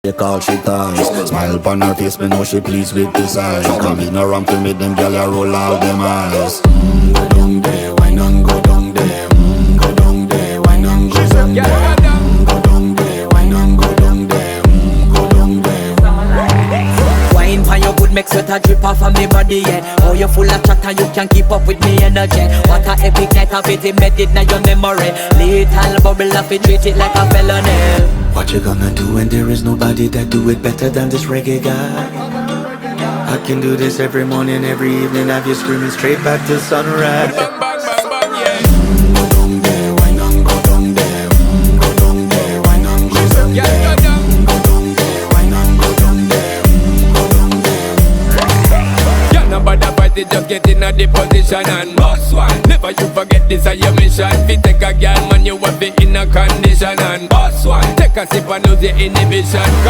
They call she ties. Smile upon her face, me know she pleased with this eyes. Come in around to me, them gyal a roll out them eyes. Go down there, why not go down there? Go down there, why not go down there? Go down there, why not go down there? Go down there. Wine pan your good, make sweat a drip off of me body, yeah. Oh, you full of chatter, you can keep up with me energy. What a epic night of it, embedded in your memory. Little bubble of it, treat it like a felony. What you gonna do when there is nobody that do it better than this reggae guy? I can do this every morning, every evening, have you screaming straight back to sunrise. Bang, bang, bang, bang, yeah. Go down there, why not go down there? Go down there, why not go down Yeah, there? go down. Go down there, why not go down there? Go down there. Yeah, nobody fight it, just get in a the position and boss one. Never you forget this is your mission. Fi take a girl, man, you have it in a condition and boss one. Take a sip and lose your inhibition. Come